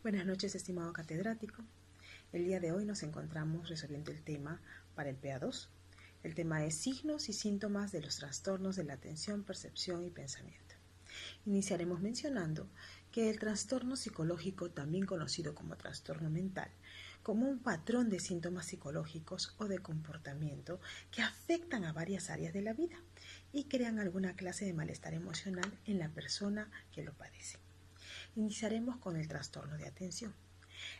Buenas noches, estimado catedrático. El día de hoy nos encontramos resolviendo el tema para el PA2. El tema es signos y síntomas de los trastornos de la atención, percepción y pensamiento. Iniciaremos mencionando que el trastorno psicológico, también conocido como trastorno mental, como un patrón de síntomas psicológicos o de comportamiento que afectan a varias áreas de la vida y crean alguna clase de malestar emocional en la persona que lo padece. Iniciaremos con el trastorno de atención.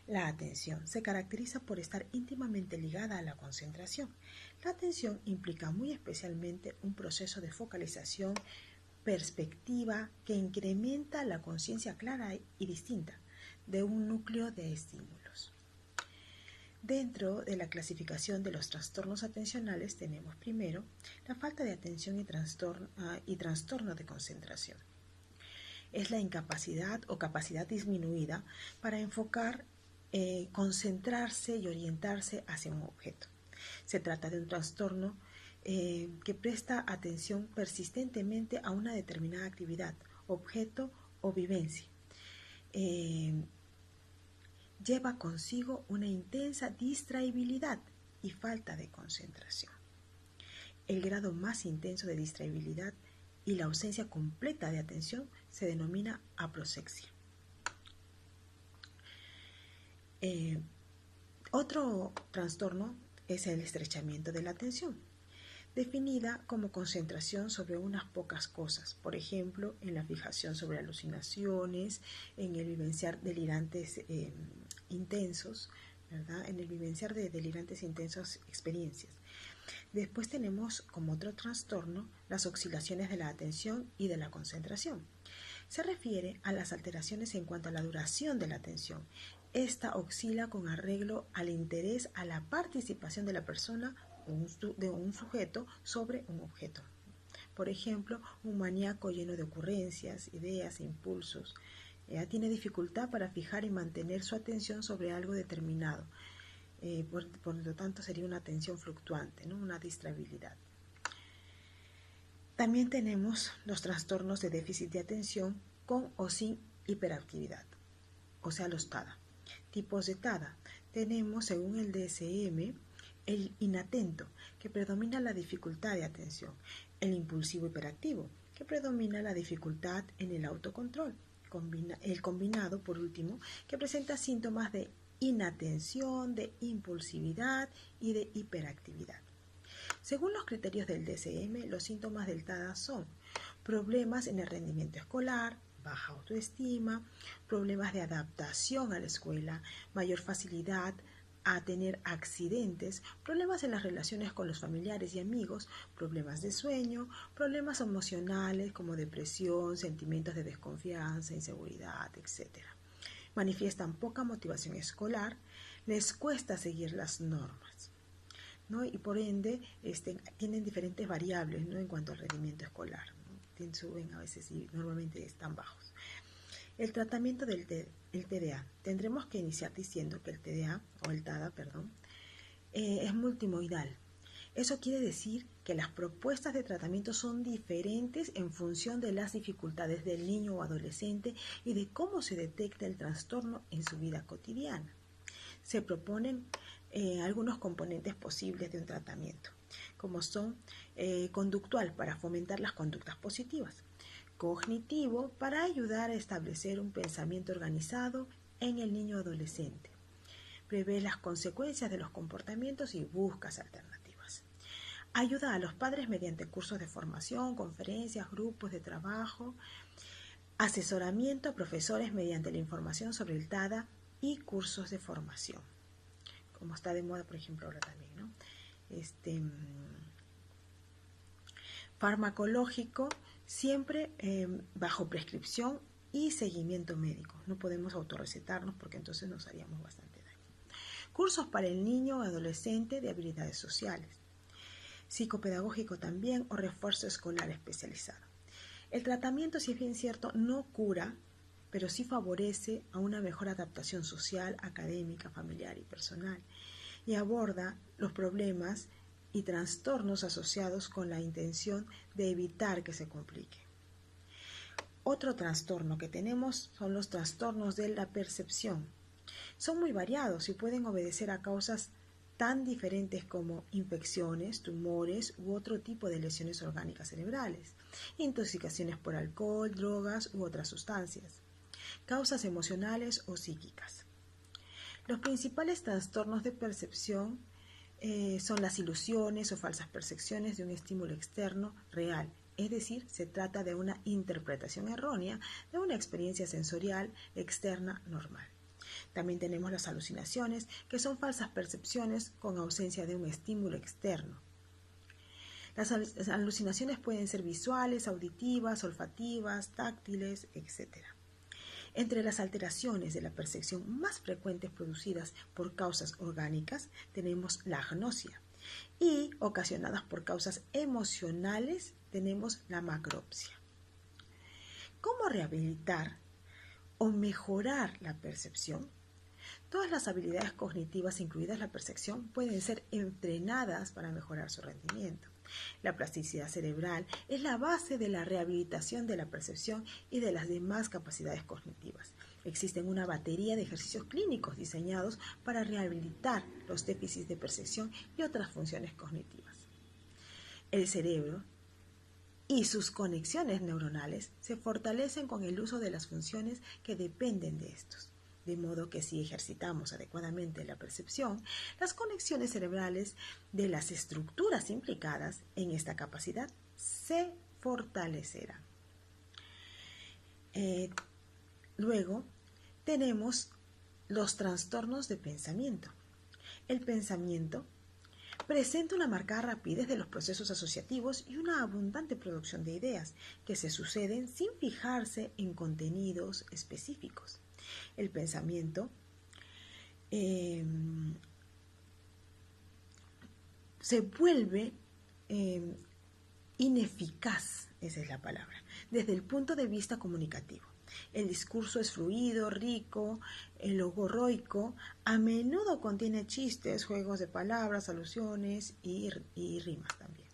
La atención se caracteriza por estar íntimamente ligada a la concentración. La atención implica muy especialmente un proceso de focalización perspectiva que incrementa la conciencia clara y distinta de un núcleo de estímulos. Dentro de la clasificación de los trastornos atencionales tenemos primero la falta de atención y trastorno de concentración. Es la incapacidad o capacidad disminuida para enfocar, concentrarse y orientarse hacia un objeto. Se trata de un trastorno que presta atención persistentemente a una determinada actividad, objeto o vivencia. Lleva consigo una intensa distraibilidad y falta de concentración. El grado más intenso de distraibilidad y la ausencia completa de atención se denomina aproxexia. Otro trastorno es el estrechamiento de la atención, definida como concentración sobre unas pocas cosas, por ejemplo, en la fijación sobre alucinaciones, en el vivenciar delirantes intensos, ¿verdad? En el vivenciar de delirantes intensas experiencias. Después tenemos como otro trastorno las oscilaciones de la atención y de la concentración. Se refiere a las alteraciones en cuanto a la duración de la atención. Esta oscila con arreglo al interés, a la participación de la persona o de un sujeto sobre un objeto. Por ejemplo, un maníaco lleno de ocurrencias, ideas e impulsos tiene dificultad para fijar y mantener su atención sobre algo determinado. Por lo tanto, sería una atención fluctuante, ¿no? Una distraibilidad. También tenemos los trastornos de déficit de atención con o sin hiperactividad, o sea, los TADA. Tipos de TADA. Tenemos, según el DSM, el inatento, que predomina la dificultad de atención. El impulsivo hiperactivo, que predomina la dificultad en el autocontrol. El combinado, por último, que presenta síntomas de inatención, de impulsividad y de hiperactividad. Según los criterios del DSM, los síntomas del TADA son problemas en el rendimiento escolar, baja autoestima, problemas de adaptación a la escuela, mayor facilidad a tener accidentes, problemas en las relaciones con los familiares y amigos, problemas de sueño, problemas emocionales como depresión, sentimientos de desconfianza, inseguridad, etc. Manifiestan poca motivación escolar, les cuesta seguir las normas, ¿no? Y por ende tienen diferentes variables, ¿no? En cuanto al rendimiento escolar, ¿no? Suben a veces y normalmente están bajos. El tratamiento del TDA. Tendremos que iniciar diciendo que el TDA, o el TADA, es multimodal. Eso quiere decir que las propuestas de tratamiento son diferentes en función de las dificultades del niño o adolescente y de cómo se detecta el trastorno en su vida cotidiana. Se proponen algunos componentes posibles de un tratamiento, como son conductual para fomentar las conductas positivas, cognitivo para ayudar a establecer un pensamiento organizado en el niño adolescente, prevé las consecuencias de los comportamientos y busca alternativas. Ayuda a los padres mediante cursos de formación, conferencias, grupos de trabajo, asesoramiento a profesores mediante la información sobre el TADA y cursos de formación, como está de moda, por ejemplo, ahora también, ¿no? Farmacológico, siempre bajo prescripción y seguimiento médico. No podemos autorrecetarnos porque entonces nos haríamos bastante daño. Cursos para el niño o adolescente de habilidades sociales. Psicopedagógico también o refuerzo escolar especializado. El tratamiento, si es bien cierto, no cura, pero sí favorece a una mejor adaptación social, académica, familiar y personal, y aborda los problemas y trastornos asociados con la intención de evitar que se complique. Otro trastorno que tenemos son los trastornos de la percepción. Son muy variados y pueden obedecer a causas tan diferentes como infecciones, tumores u otro tipo de lesiones orgánicas cerebrales, intoxicaciones por alcohol, drogas u otras sustancias, causas emocionales o psíquicas. Los principales trastornos de percepción son las ilusiones o falsas percepciones de un estímulo externo real, es decir, se trata de una interpretación errónea de una experiencia sensorial externa normal. También tenemos las alucinaciones, que son falsas percepciones con ausencia de un estímulo externo. Las alucinaciones pueden ser visuales, auditivas, olfativas, táctiles, etc. Entre las alteraciones de la percepción más frecuentes producidas por causas orgánicas tenemos la agnosia y ocasionadas por causas emocionales tenemos la macropsia. ¿Cómo rehabilitar o mejorar la percepción? Todas las habilidades cognitivas, incluidas la percepción, pueden ser entrenadas para mejorar su rendimiento. La plasticidad cerebral es la base de la rehabilitación de la percepción y de las demás capacidades cognitivas. Existen una batería de ejercicios clínicos diseñados para rehabilitar los déficits de percepción y otras funciones cognitivas. El cerebro y sus conexiones neuronales se fortalecen con el uso de las funciones que dependen de estos. De modo que si ejercitamos adecuadamente la percepción, las conexiones cerebrales de las estructuras implicadas en esta capacidad se fortalecerán. Luego tenemos los trastornos de pensamiento. El pensamiento presenta una marcada rapidez de los procesos asociativos y una abundante producción de ideas que se suceden sin fijarse en contenidos específicos. El pensamiento se vuelve ineficaz, esa es la palabra, desde el punto de vista comunicativo. El discurso es fluido, rico, logorroico, a menudo contiene chistes, juegos de palabras, alusiones y rimas también.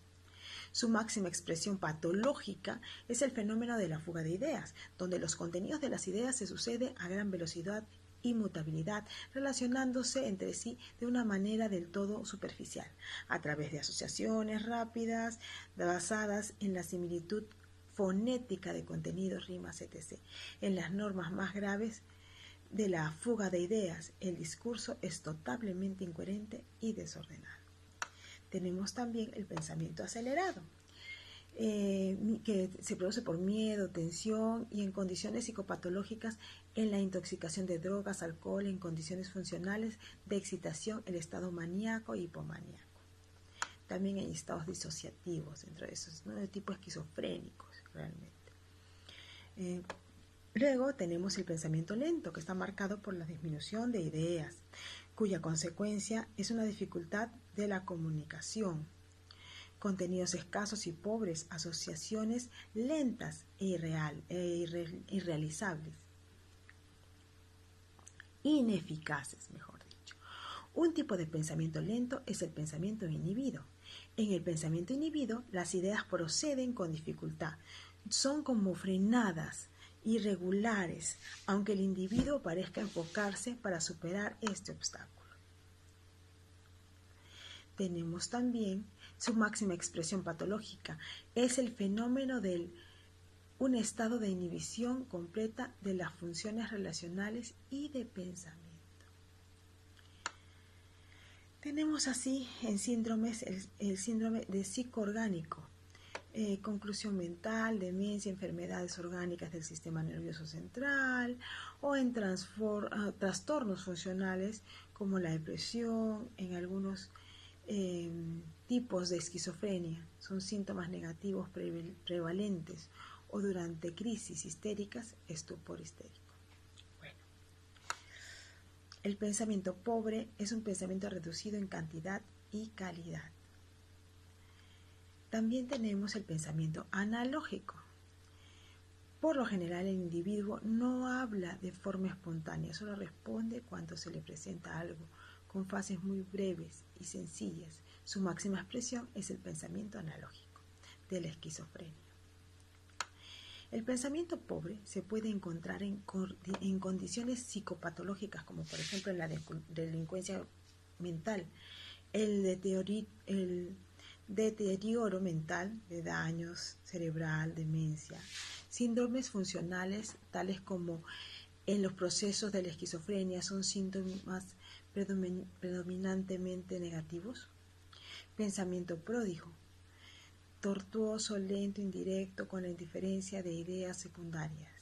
Su máxima expresión patológica es el fenómeno de la fuga de ideas, donde los contenidos de las ideas se suceden a gran velocidad y mutabilidad, relacionándose entre sí de una manera del todo superficial, a través de asociaciones rápidas basadas en la similitud fonética de contenidos, rimas, etc. En las normas más graves de la fuga de ideas, el discurso es totalmente incoherente y desordenado. Tenemos también el pensamiento acelerado, que se produce por miedo, tensión y en condiciones psicopatológicas en la intoxicación de drogas, alcohol, en condiciones funcionales de excitación, el estado maníaco y hipomaníaco. También hay estados disociativos, dentro de esos, ¿no?, de tipo esquizofrénicos realmente. Luego tenemos el pensamiento lento, que está marcado por la disminución de ideas, cuya consecuencia es una dificultad de la comunicación, contenidos escasos y pobres, asociaciones lentas e irrealizables, ineficaces, mejor dicho. Un tipo de pensamiento lento es el pensamiento inhibido. En el pensamiento inhibido, las ideas proceden con dificultad, son como frenadas, irregulares, aunque el individuo parezca enfocarse para superar este obstáculo. Tenemos también su máxima expresión patológica, es el fenómeno de un estado de inhibición completa de las funciones relacionales y de pensamiento. Tenemos así en síndromes el síndrome de psicoorgánico, conclusión mental, demencia, enfermedades orgánicas del sistema nervioso central o en trastornos funcionales como la depresión, en algunos tipos de esquizofrenia, son síntomas negativos prevalentes o durante crisis histéricas, estupor histérico. Bueno, el pensamiento pobre es un pensamiento reducido en cantidad y calidad. También tenemos el pensamiento analógico. Por lo general, el individuo no habla de forma espontánea, solo responde cuando se le presenta algo, con fases muy breves y sencillas. Su máxima expresión es el pensamiento analógico de la esquizofrenia. El pensamiento pobre se puede encontrar en condiciones psicopatológicas, como por ejemplo en la delincuencia mental, el deterioro mental de daños cerebral, demencia, síndromes funcionales tales como en los procesos de la esquizofrenia son síntomas predominantemente negativos. Pensamiento pródigo, tortuoso, lento, indirecto, con la indiferencia de ideas secundarias.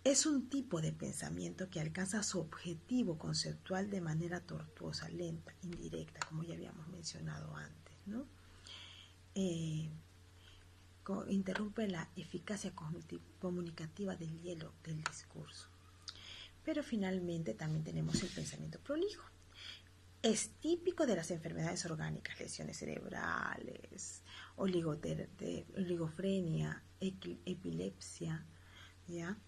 Es un tipo de pensamiento que alcanza su objetivo conceptual de manera tortuosa, lenta, indirecta, como ya habíamos mencionado antes, ¿no? Interrumpe la eficacia comunicativa del hielo del discurso. Pero finalmente también tenemos el pensamiento prolijo. Es típico de las enfermedades orgánicas, lesiones cerebrales, oligofrenia, epilepsia, ¿ya?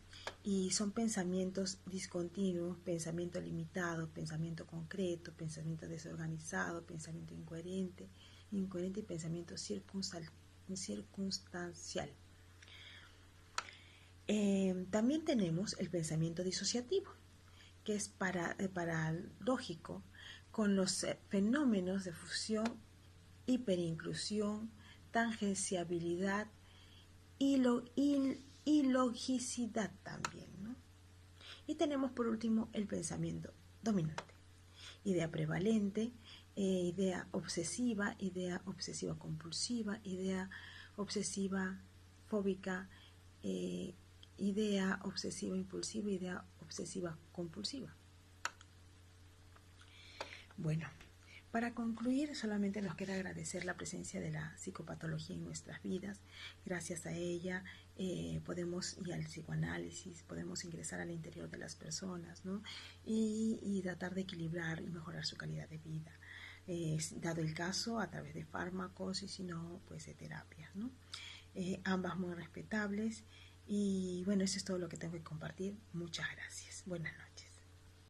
Y son pensamientos discontinuos, pensamiento limitado, pensamiento concreto, pensamiento desorganizado, pensamiento incoherente y pensamiento circunstancial. También tenemos el pensamiento disociativo, que es paradójico con los fenómenos de fusión, hiperinclusión, tangenciabilidad y logicidad también, ¿no? Y tenemos por último el pensamiento dominante, idea prevalente, idea obsesiva compulsiva, idea obsesiva fóbica, idea obsesiva impulsiva, idea obsesiva compulsiva. Bueno, para concluir, solamente nos queda agradecer la presencia de la psicopatología en nuestras vidas. Gracias a ella podemos, y al psicoanálisis, podemos ingresar al interior de las personas, ¿no? Y tratar de equilibrar y mejorar su calidad de vida. Dado el caso, a través de fármacos y si no, pues de terapias, ¿no? Ambas muy respetables. Y bueno, eso es todo lo que tengo que compartir. Muchas gracias. Buenas noches.